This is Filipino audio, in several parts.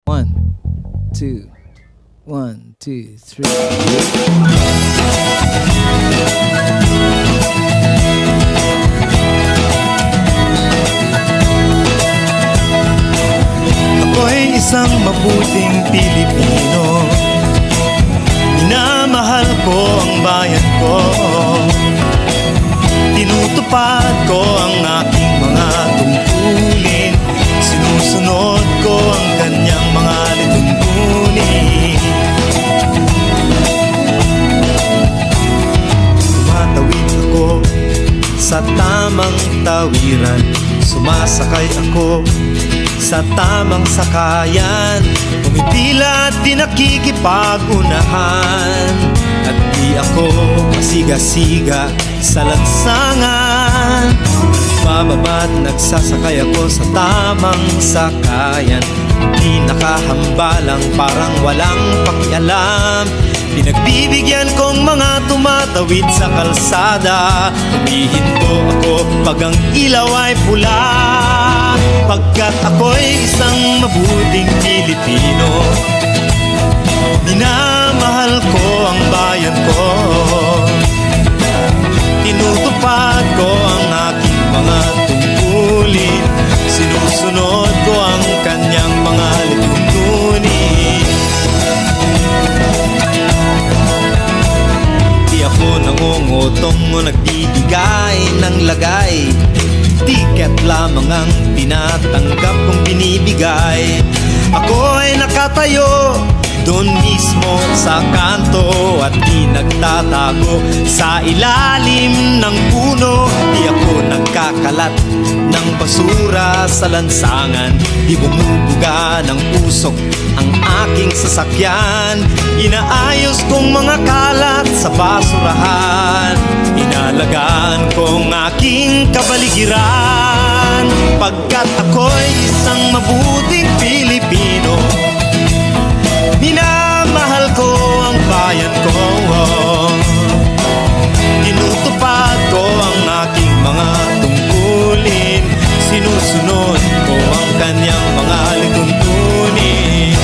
One, two, 1, 2, 3. Ako'y isang mabuting Pilipino. Minamahal ko ang bayan ko. Tinutupad ko ang aking mga tungkulin. Sinusunod ko ang kanyang mga lituntunin. Tumatawid ako sa tamang tawiran. Sumasakay ako sa tamang sakayan. Pumipila at di nakikipag-unahan. At di ako masiga-siga sa lansangan. Bababa't nagsasakay ako sa tamang sakayan. Di nakahambalang parang walang pakialam. Pinagbibigyan kong mga tumatawid sa kalsada. Humihinto ako pag ang ilaw ay pula. Pagkat ako'y isang mabuting Pilipino. Minamahal ko ang bayan ko. Tinutupad ko ang aking mga tungkulin. Sinusunod ko ang kanyang mga lituntunin. Di ako nangungutong o nagbibigay ng lagay. Tiket lamang ang tinatanggap kong binibigay. Ako ay nakatayo doon mismo sa kanto at di nagtatago sa ilalim ng puno. Di ako nagkakalat ng basura sa lansangan. Di bumubuga ng usok ang aking sasakyan. Inaayos kong mga kalat sa basurahan. Inalagaan kong aking kabaligiran. Pagkat ako'y isang mabuting Pilipino. Minamahal ko ang bayan ko. Tinutupad ko ang aking mga tungkulin. Sinusunod ko ang kanyang mga lituntunin.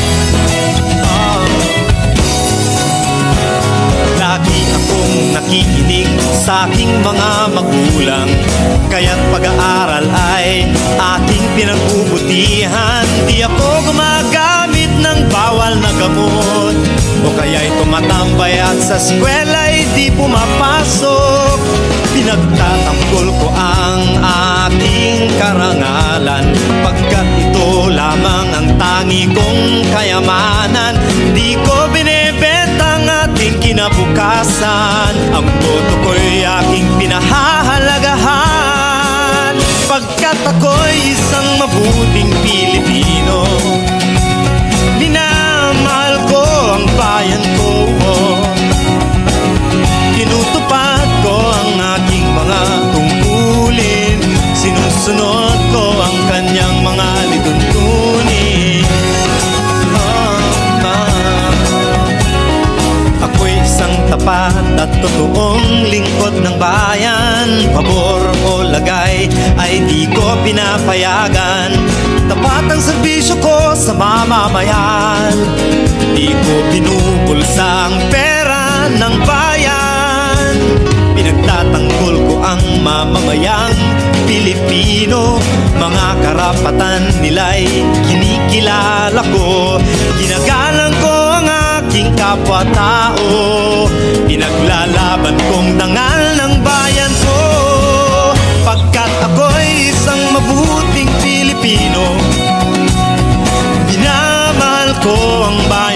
Lagi akong nakikinig sa aking mga magulang. Kaya't pag-aaral ay aking pinagbubutihan. Di ako gumagamit ng bawal na gamot, o kaya'y tumatambay at sa eskwela'y di pumapasok. Pinagtatanggol ko ang aking karangalan, pagkat ito lamang ang tangi kong kayamanan. Di ko binebenta ang ating kinabukasan. Ang boto ko'y aking pinahahalagahan. Pagkat ako'y isang mabuting Pilipino. Minamahal ko ang bayan ko. Tinutupad ko ang aking mga tungkulin. Sinusunod ko ang kanyang mga lituntunin. Ako'y isang tapat at totoong lingkod ng bayan. Pabor o lagay ay di ko pinapayagan. Tapat ang serbisyo ko sa mamamayan. Di ko binubulsa ang pera ng bayan. Pinagtatanggol ko ang mamamayang Pilipino. Mga karapatan nila'y kinikilala ko. Ginagalang ko ang aking kapwa-tao. Pinaglalaban kong dangal ng bayan ko. Pagkat ako'y isang mabuting Pilipino. Minamahal ko ang bayan